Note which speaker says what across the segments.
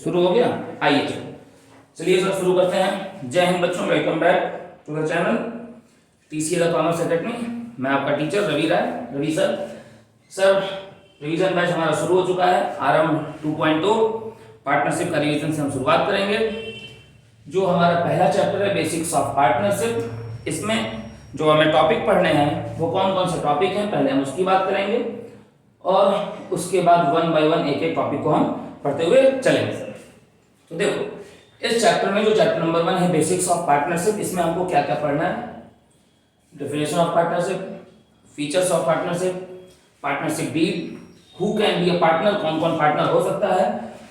Speaker 1: शुरू हो गया? आइए चलिए सर शुरू करते हैं। जय हिंद बच्चों, welcome back to the channel TCA commerce academy. मैं आपका teacher Ravi Rai, Ravi sir. Sir revision batch हमारा शुरू हो चुका है। आरंभ 2.0 पार्टनरशिप का रिवीजन से हम शुरुआत करेंगे। जो हमारा पहला चैप्टर है बेसिक्स ऑफ पार्टनरशिप, इसमें जो हमें टॉपिक पढ़ने हैं वो कौन कौन से टॉपिक हैं, पहले हम उसकी बात करेंगे और उसके बाद वन बाय वन एक एक टॉपिक को हम पढ़ते हुए चलेंगे सर। तो देखो इस चैप्टर में जो चैप्टर नंबर 1 है बेसिक्स ऑफ पार्टनरशिप, इसमें हमको क्या क्या पढ़ना है? Definition of partnership, features of partnership, partnership deed, who can be a partner, कौन कौन पार्टनर हो सकता है,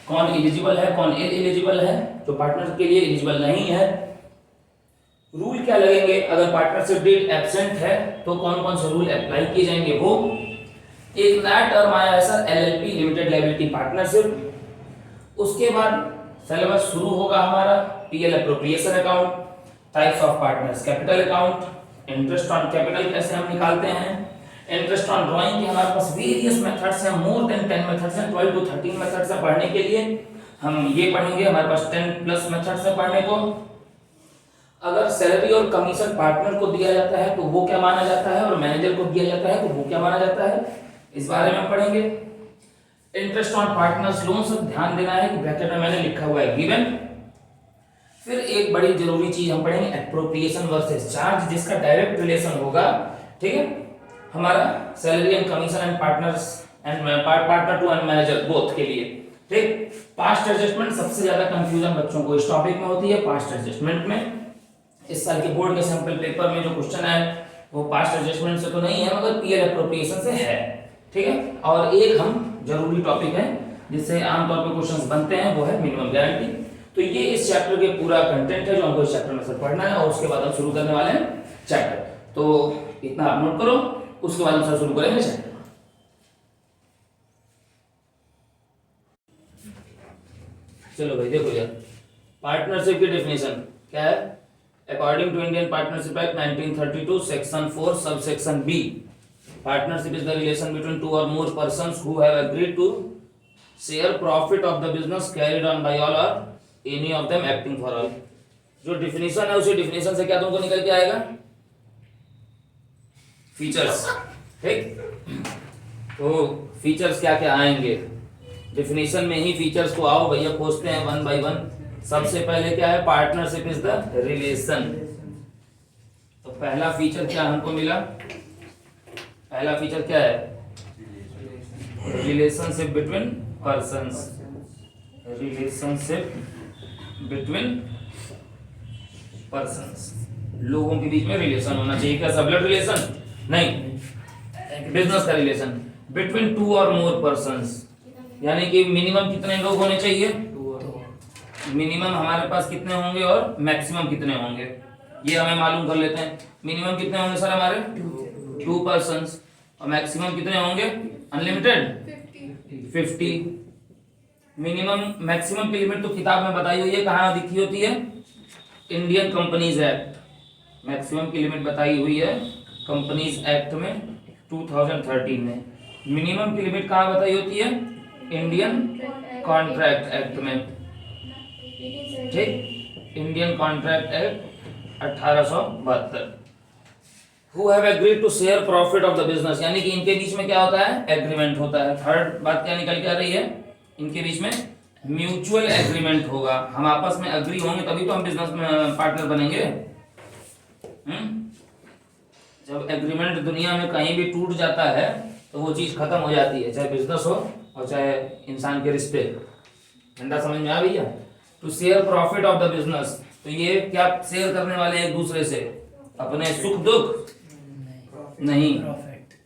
Speaker 1: कौन एलिजिबल है कौन इनएलिजिबल है, जो पार्टनर के लिए एलिजिबल नहीं है, रूल क्या लगेंगे, अगर पार्टनरशिप डीड एब्सेंट है तो कौन कौन से रूल अप्लाई किए जाएंगे वो, एक नया टर्म आया है sir LLP limited liability partnership. उसके बाद सिलेबस शुरू होगा हमारा PL appropriation account, types of partners capital account, interest on capital कैसे हम निकालते हैं, इंटरेस्ट ऑन ड्राइंग के हमारे पास वेरियस मेथड्स हैं, मोर देन 10 मेथड्स हैं, 12 to 13 मेथड्स हैं पढ़ने के लिए। हम ये पढ़ेंगे, हमारे पास 10 प्लस मेथड्स हैं पढ़ने को। अगर सैलरी और कमीशन पार्टनर को दिया जाता है तो वो क्या माना जाता है, और मैनेजर को दिया जाता है तो वो क्या माना जाता है, इस बारे में हम पढ़ेंगे। इंटरेस्ट ऑन पार्टनर्स लोन, सब ध्यान देना है कि ब्रैकेट में मैंने लिखा हुआ है गिवन। फिर एक बड़ी जरूरी चीज हम पढ़ेंगे एप्रोप्रिएशन वर्सेस चार्ज, जिसका डायरेक्ट रिलेशन होगा, ठीक है, हमारा salary and commission and partners and partner to and manager both के लिए, ठीक। पास्ट एडजस्टमेंट, सबसे ज्यादा कंफ्यूजन बच्चों को इस टॉपिक में होती है पास्ट एडजस्टमेंट में। इस साल के बोर्ड के सैंपल पेपर में जो क्वेश्चन है वो पास्ट एडजस्टमेंट से तो नहीं है मगर पीएल एप्रोप्रिएशन से है, ठीक है। और एक हम जरूरी टॉपिक है जिससे आमतौर पर क्वेश्चंस बनते हैं, वो है मिनिमम गारंटी। तो ये इस चैप्टर के पूरा कंटेंट है जो हमको इस चैप्टर में से पढ़ना है, और उसके बाद हम शुरू करने वाले हैं चैप्टर। तो इतना आप नोट करो, उसके बाद हम शुरू करेंगे चैप्टर। चलो भाई देखो यार, पार्टनरशिप की डेफिनेशन क्या है? According to Indian partnership act 1932 section 4 सब section B, partnership is the relation between two or more persons who have agreed to share profit of the business carried on by all or any of them acting for all। जो definition है उसी definition से क्या तुमको निकल के आएगा? Features, ठीक। तो फीचर्स क्या क्या आएंगे डिफिनेशन में ही, फीचर्स को आओ भैया खोजते हैं वन बाय वन। सबसे पहले क्या है? Partnership is the relation. तो पहला फीचर क्या हमको मिला? पहला फीचर क्या है? Relationship between persons, relationship between persons, लोगों के बीच में रिलेशन होना चाहिए। क्या सब ब्लड रिलेशन? नहीं, बिजनेस का रिलेशन बिटवीन टू और मोर पर्संस, यानी कि मिनिमम कितने लोग होने चाहिए, मिनिमम हमारे पास कितने होंगे और मैक्सिमम कितने होंगे, ये हमें मालूम कर लेते हैं। मिनिमम कितने होंगे सर हमारे? 2 पर्सन्स, और मैक्सिमम कितने होंगे? अनलिमिटेड 50। मिनिमम मैक्सिमम की लिमिट तो किताब में बताई हुई है, कहाँ लिखी होती है? Indian companies act. मैक्सिमम की लिमिट बताई हुई है कंपनीज एक्ट में 2013 में। मिनिमम की लिमिट कहाँ बताई होती है? इंडियन कॉन्ट्रैक्ट एक्ट में, ठीक, Indian contract act 1872। Who have agreed to share profit of the business, यानी कि इनके बीच में क्या होता है? एग्रीमेंट होता है। थर्ड बात क्या निकल के आ रही है? इनके बीच में म्यूचुअल एग्रीमेंट होगा। हम आपस में अग्री होंगे तभी तो हम बिजनेस में पार्टनर बनेंगे। जब एग्रीमेंट दुनिया में कहीं भी टूट जाता है तो वो चीज खत्म हो जाती है, चाहे बिजनेस हो और चाहे इंसान के रिश्ते। ठंडा समझ में आ भैया? To share profit of the business, तो ये क्या शेयर करने वाले एक दूसरे से? अपने सुख दुख नहीं,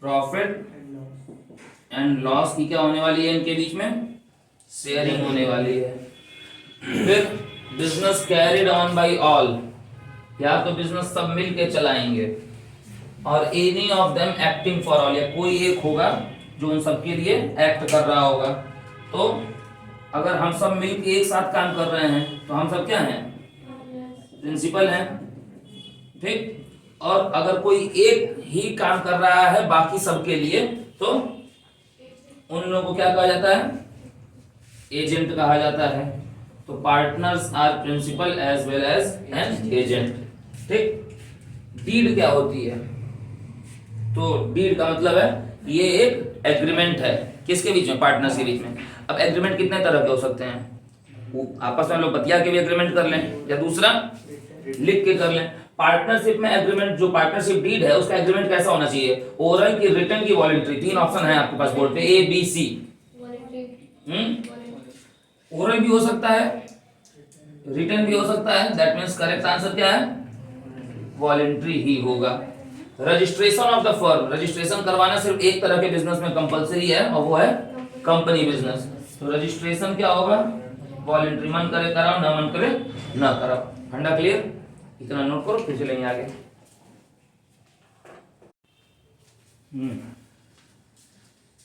Speaker 1: प्रॉफिट एंड लॉस की क्या होने वाली है? इनके बीच में शेयरिंग होने वाली है। फिर business carried on by all, या तो बिजनेस सब मिल के चलाएंगे, और any of them acting for all, या कोई एक होगा जो उन सबके लिए एक्ट कर रहा होगा। तो अगर हम सब मिल के एक साथ काम कर रहे हैं तो हम सब क्या हैं? प्रिंसिपल हैं, ठीक। और अगर कोई एक ही काम कर रहा है बाकी सबके लिए तो उन लोगों को क्या कहा जाता है? एजेंट कहा जाता है। तो partners are principal as well as an agent. ठीक, डीड क्या होती है? तो डीड का मतलब है ये एक एग्रीमेंट है किसके बीच में? पार्टनर्स के बीच में। अब एग्रीमेंट कितने तरह के हो सकते हैं? वो आपस में लोग बतिया के भी एग्रीमेंट कर लें या दूसरा लिख के कर लें। पार्टनरशिप में एग्रीमेंट, जो पार्टनरशिप डीड है उसका एग्रीमेंट कैसा होना चाहिए? ओरल की, रिटन की, वॉलंटरी। तीन ऑप्शन है आपके पास बोर्ड पे, ए बी सी। ओरल भी हो सकता है, रिटन भी हो सकता है, दैट मींस करेक्ट आंसर क्या है? वॉलंटरी ही होगा। Registration of the firm, registration करवाना सिर्फ एक तरह के बिजनेस में कंपलसरी है और वो है कंपनी बिजनेस। तो रजिस्ट्रेशन क्या होगा? वॉलंटरी। मन करे कराओ, ना मन करे ना कराओ। फंडा क्लियर? इतना नोट करो, फिर चलेंगे आगे।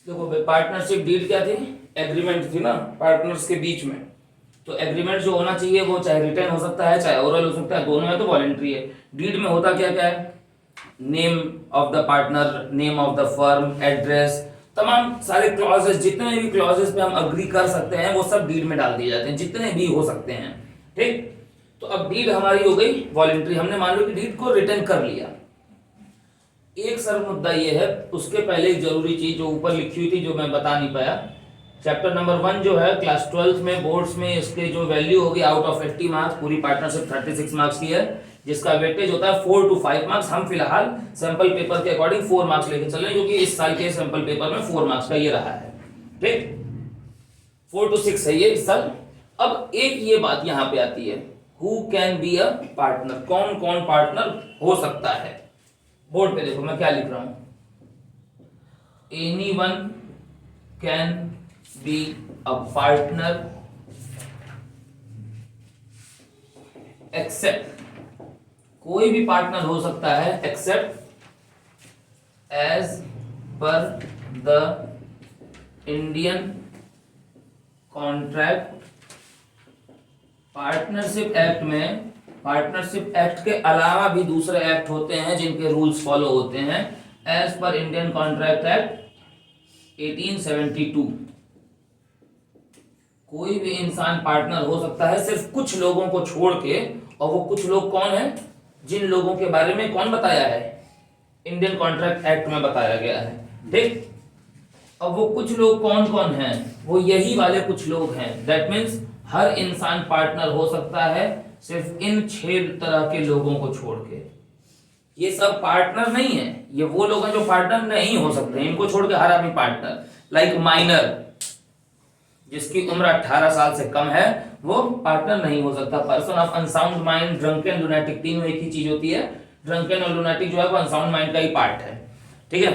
Speaker 1: देखो भाई, पार्टनरशिप डीड क्या थी? एग्रीमेंट थी ना पार्टनर्स के बीच में। तो एग्रीमेंट जो होना चाहिए वो चाहे रिटन हो सकता है चाहे ओरल हो सकता है, दोनों है तो वॉलंटरी है। डीड में होता क्या क्या है? Name of the partner, name of the firm, address, तमाम सारे क्लॉजेस, जितने भी क्लॉजेस पे हम अग्री कर सकते हैं वो सब डीड में डाल दिए जाते हैं, जितने भी हो सकते हैं। ठीक, तो अब डीड हमारी हो गई वॉलंटरी। हमने मान लो कि डीड को रिटर्न कर लिया। एक सर मुद्दा ये है, उसके पहले एक जरूरी चीज जो ऊपर लिखी हुई थी जो मैं बता नहीं पाया। चैप्टर नंबर 1 जो है क्लास 12 में बोर्ड्स में इसके जो वैल्यू होगी आउट ऑफ 80 मार्क्स, पूरी पार्टनरशिप 36 मार्क्स की है, जिसका वेटेज होता है 4 to 5 मार्क्स। हम फिलहाल सैंपल पेपर के अकॉर्डिंग 4 मार्क्स लेके चल रहे हैं, क्योंकि इस साल के सैंपल पेपर में 4 मार्क्स का ये रहा है। ठीक, 4 to 6 है ये इस साल। अब एक ये बात यहां पे आती है, who can be a partner, कौन कौन पार्टनर हो सकता है? बोर्ड पे देखो मैं क्या लिख रहा हूं, anyone can be a partner except, कोई भी पार्टनर हो सकता है except as per the Indian contract. Partnership act में, पार्टनरशिप एक्ट के अलावा भी दूसरे एक्ट होते हैं जिनके रूल्स फॉलो होते हैं। As per Indian contract act 1872 कोई भी इंसान पार्टनर हो सकता है सिर्फ कुछ लोगों को छोड़ के, और वो कुछ लोग कौन है? जिन लोगों के बारे में कौन बताया है? इंडियन कॉन्ट्रैक्ट एक्ट में बताया गया है। ठीक, अब वो कुछ लोग कौन कौन हैं? वो यही वाले कुछ लोग हैं। दैट मीन्स हर इंसान पार्टनर हो सकता है सिर्फ इन 6 तरह के लोगों को छोड़ के। ये सब पार्टनर नहीं है, ये वो लोग हैं जो पार्टनर नहीं हो सकते, इनको छोड़ के हर आदमी पार्टनर। लाइक माइनर, जिसकी उम्र 18 साल से कम है वो पार्टनर नहीं हो सकता। Person of unsound mind, drunken, lunatic, तीनों एक ही चीज होती है। ड्रंकन और लुनाटिक जो है वो अनसाउंड माइंड का ही पार्ट है। ठीक है,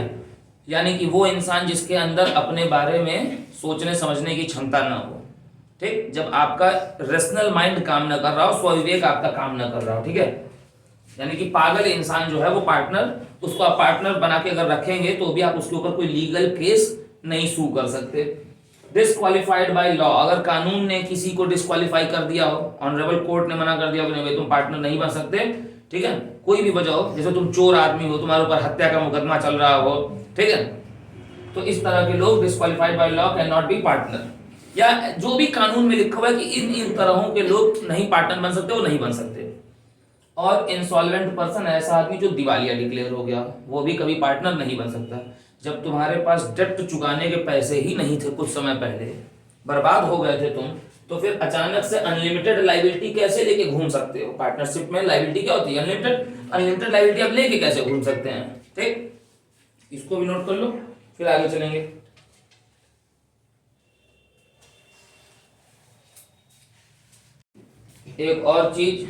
Speaker 1: यानी कि वो इंसान जिसके अंदर अपने बारे में सोचने समझने की क्षमता ना हो। ठीक, जब आपका रेशनल माइंड काम ना कर रहा हो, स्वविवेक आपका काम ना कर रहा हो। ठीक है, यानी कि पागल इंसान जो है वो पार्टनर, उसको आप पार्टनर बना के अगर रखेंगे तो भी आप उसके ऊपर कोई लीगल केस नहीं सू कर सकते। डिस्क्वालिफाइड बाय लॉ, अगर कानून ने किसी को डिस्क्वालीफाई कर दिया हो, ऑनरेबल कोर्ट ने मना कर दिया हो कि नहीं तुम पार्टनर नहीं बन सकते, ठीक है, कोई भी वजह हो, जैसे तुम चोर आदमी हो, तुम्हारे ऊपर हत्या का मुकदमा चल रहा हो, ठीक है, तो इस तरह के लोग disqualified by law can not be partner. या जो भी कानून में लिखा हुआ है कि इन इन तरहों के लोग नहीं पार्टनर बन सकते, वो नहीं बन सकते। और इंसॉल्वेंट पर्सन, ऐसा आदमी जो दिवालिया डिक्लेयर हो गया, वो भी कभी पार्टनर नहीं बन सकता। जब तुम्हारे पास डेट चुकाने के पैसे ही नहीं थे, कुछ समय पहले बर्बाद हो गए थे तुम, तो फिर अचानक से अनलिमिटेड लायबिलिटी कैसे लेके घूम सकते हो? पार्टनरशिप में लायबिलिटी क्या होती है? अनलिमिटेड। अनलिमिटेड लायबिलिटी आप लेके कैसे घूम सकते हैं? ठीक, इसको भी नोट कर लो, फिर आगे चलेंगे। एक और चीज,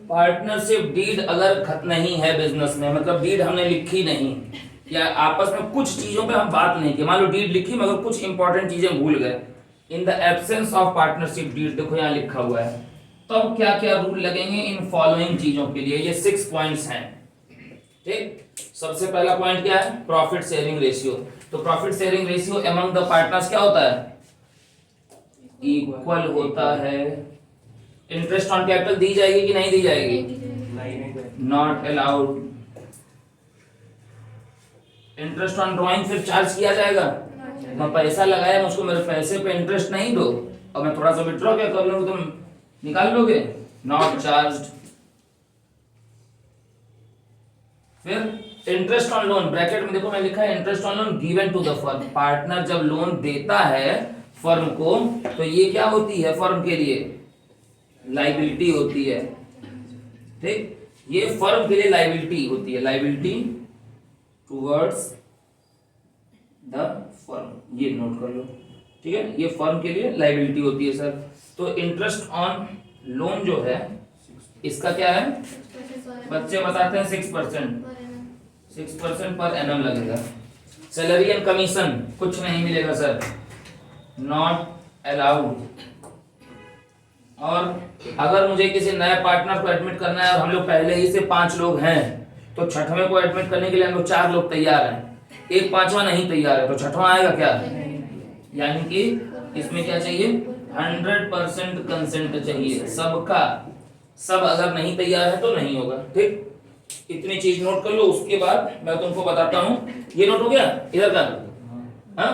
Speaker 1: पार्टनरशिप डीड अगर नहीं है बिजनेस में, मतलब डीड हमने लिखी नहीं, या आपस में कुछ चीजों पे हम बात नहीं की, मान लो डीड लिखी मगर कुछ इंपॉर्टेंट चीजें भूल गए, in the absence of partnership deed, देखो यहाँ लिखा हुआ है, तब क्या क्या रूल लगेंगे इन फॉलोइंग चीजों के लिए। ये 6 पॉइंट्स हैं। ठीक, सबसे पहला पॉइंट क्या है? Profit sharing ratio. तो profit sharing ratio among the partners क्या होता है? इक्वल होता है। इंटरेस्ट ऑन कैपिटल दी जाएगी कि नहीं दी जाएगी? Not allowed. Interest on drawing फिर चार्ज किया जाएगा? मैं पैसा लगाया, मुझको मेरे पैसे पे इंटरेस्ट नहीं दो, और मैं थोड़ा सा विड्रॉ क्या कर लूंगा, तुम निकाल लोगे, नॉट चार्ज्ड। फिर इंटरेस्ट ऑन लोन, ब्रैकेट में देखो मैं लिखा है interest on loan given to the firm. Partner जब लोन देता है फर्म को तो ये क्या होती है, फर्म के लिए लाइबिलिटी होती है। ठीक, ये फर्म के लिए लाइबिलिटी होती है, लाइबिलिटी टुवर्ड्स द फर्म, ये नोट कर लो। ठीक है, ये फर्म के लिए लाइबिलिटी होती है सर। तो इंटरेस्ट ऑन लोन जो है इसका क्या है, बच्चे बताते हैं 6%, 6% पर एनम लगेगा। सैलरी एंड कमीशन कुछ नहीं मिलेगा सर, नॉट अलाउड। और अगर मुझे किसी नए पार्टनर को एडमिट करना है और हम लोग पहले ही से 5 लोग हैं तो छठवें को एडमिट करने के लिए हम लोग 4 लोग तैयार हैं, एक पांचवा नहीं तैयार है, तो छठवां आएगा क्या, यानी कि इसमें क्या चाहिए, 100% कंसेंट चाहिए सबका। सब अगर नहीं तैयार है तो नहीं होगा। ठीक, इतनी चीज नोट कर लो। उसके बाद मैं तुमको बताता हूं, ये नोट हो गया इधर का, हाँ।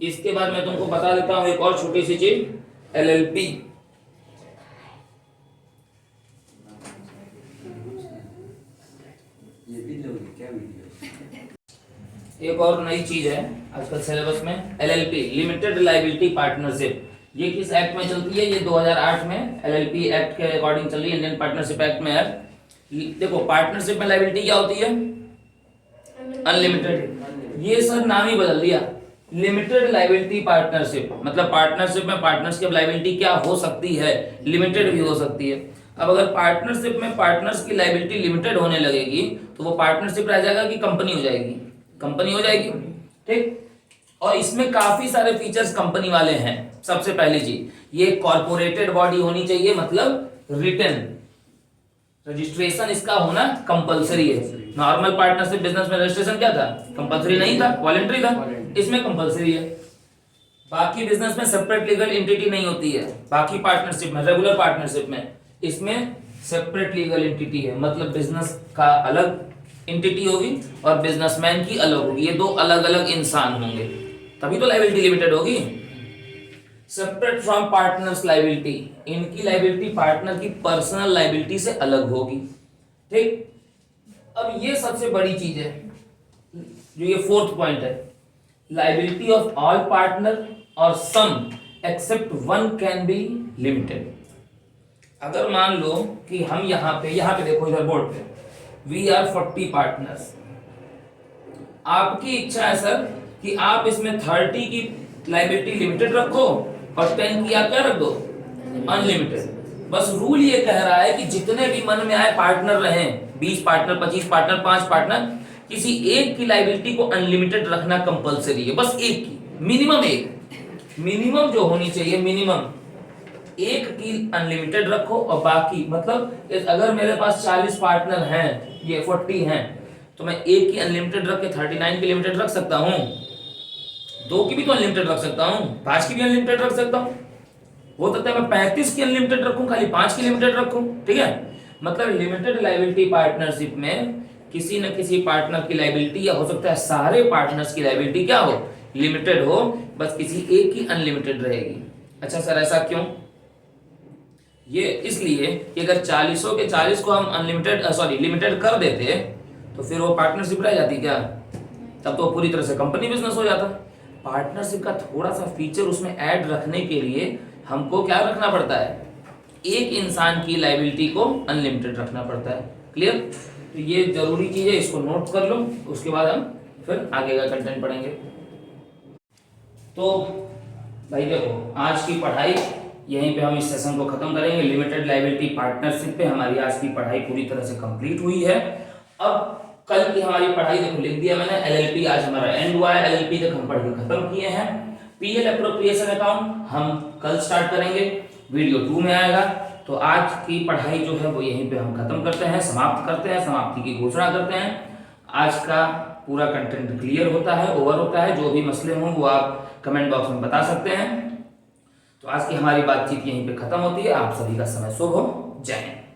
Speaker 1: इसके बाद मैं तुमको बता देता हूं एक और छोटी सी चीज, LLP। एक और नई चीज है आजकल सिलेबस में, LLP लिमिटेड लाइबिलिटी पार्टनरशिप। ये किस एक्ट में चलती है, ये 2008 में LLP एक्ट के अकॉर्डिंग चल रही है, इंडियन पार्टनरशिप एक्ट में है। देखो पार्टनरशिप में लाइबिलिटी क्या होती है, अनलिमिटेड। ये सर नाम ही बदल दिया, लिमिटेड लाइबिलिटी पार्टनरशिप, मतलब पार्टनरशिप में पार्टनर्स की लाइबिलिटी क्या हो सकती है, लिमिटेड भी हो सकती है। अब अगर पार्टनरशिप में पार्टनर्स की लाइबिलिटी लिमिटेड होने लगेगी तो वो पार्टनरशिप रह जाएगा कि कंपनी हो जाएगी, कंपनी हो जाएगी। ठीक, और इसमें काफी सारे फीचर्स कंपनी वाले हैं। सबसे पहली चीज, ये कॉर्पोरेटेड बॉडी होनी चाहिए, मतलब रिटन रजिस्ट्रेशन इसका होना कंपलसरी है। नॉर्मल पार्टनरशिप बिजनेस में रजिस्ट्रेशन क्या था, कंपलसरी नहीं था, वॉलंटरी था, इसमें कंपलसरी है। बाकी बिजनेस में सेपरेट लीगल एंटिटी नहीं होती है, बाकी पार्टनरशिप में, रेगुलर पार्टनरशिप में इसमें सेपरेट लीगल एंटिटी है, मतलब बिजनेस का अलग एंटिटी होगी और बिजनेसमैन की अलग होगी, ये 2 अलग अलग इंसान होंगे, तभी तो लायबिलिटी लिमिटेड होगी। सेपरेट फ्रॉम पार्टनर्स लायबिलिटी, इनकी लायबिलिटी पार्टनर की पर्सनल लायबिलिटी से अलग होगी। ठीक, अब ये सबसे बड़ी चीज है जो ये 4th पॉइंट है, लायबिलिटी ऑफ ऑल पार्टनर और some except one can be limited. अगर मान लो कि हम यहाँ पे देखो इधर बोर्ड पे वी आर 40 पार्टनर्स, आपकी इच्छा है सर कि आप इसमें 30 की लायबिलिटी लिमिटेड रखो और 10 की आप क्या रख दो, अनलिमिटेड। बस रूल ये कह रहा है कि जितने भी मन में आए पार्टनर रहें, 20 पार्टनर, 25 पार्टनर, 5 पार्टनर, किसी एक की लायबिलिटी को अनलिमिटेड रखना कंपलसरी है, बस एक की, मिनिमम एक, मिनिमम जो होनी चाहिए, मिनिमम एक की अनलिमिटेड रखो और बाकी, मतलब अगर मेरे पास 40 पार्टनर हैं, ये 40 हैं, तो मैं एक की अनलिमिटेड रख के 39 की लिमिटेड रख सकता हूं, 2 की भी तो अनलिमिटेड रख सकता हूं, 5 की भी अनलिमिटेड रख सकता हूं, हो सकता है मैं 35 की अनलिमिटेड रखूं, खाली 5 की लिमिटेड रखूं। ठीक है, मतलब लिमिटेड लायबिलिटी पार्टनरशिप में किसी न किसी पार्टनर की लायबिलिटी, या हो सकता है सारे पार्टनर्स की लायबिलिटी क्या हो, लिमिटेड हो, बस किसी एक की अनलिमिटेड रहेगी। अच्छा सर ऐसा क्यों, ये इसलिए कि अगर 40 के 40 को हम अनलिमिटेड लिमिटेड कर देते तो फिर वो पार्टनरशिप रह जाती क्या, तब तो पूरी तरह से कंपनी बिजनेस हो जाता। पार्टनरशिप का थोड़ा सा फीचर उसमें ऐड रखने के लिए हमको क्या रखना पड़ता है, एक इंसान की लायबिलिटी को अनलिमिटेड रखना पड़ता है। क्लियर, तो ये जरूरी चीज है, इसको नोट कर लो, उसके बाद हम फिर आगे का कंटेंट पढ़ेंगे। तो भाई देखो आज की पढ़ाई यहीं पे हम इस सेशन को खत्म करेंगे। लिमिटेड लायबिलिटी पार्टनरशिप पे हमारी आज की पढ़ाई पूरी तरह से कंप्लीट हुई है। अब कल की हमारी पढ़ाई देखो लिख दिया मैंने, LLP आज हमारा एंड हुआ है, LLP तक हम पढ़ के खत्म किए हैं। PL एप्रोप्रिएशन अकाउंट हम कल स्टार्ट करेंगे, वीडियो 2 में आएगा। तो आज की पढ़ाई जो है वो यहीं पे हम खत्म करते हैं, समाप्त करते हैं, समाप्ति की घोषणा करते हैं। आज का पूरा कंटेंट क्लियर होता है, ओवर होता है, जो भी मसले हों वो आप कमेंट बॉक्स में बता सकते हैं। तो आज की हमारी बातचीत यहीं पे खत्म होती है। आप सभी का समय शुभ हो, जय हिंद।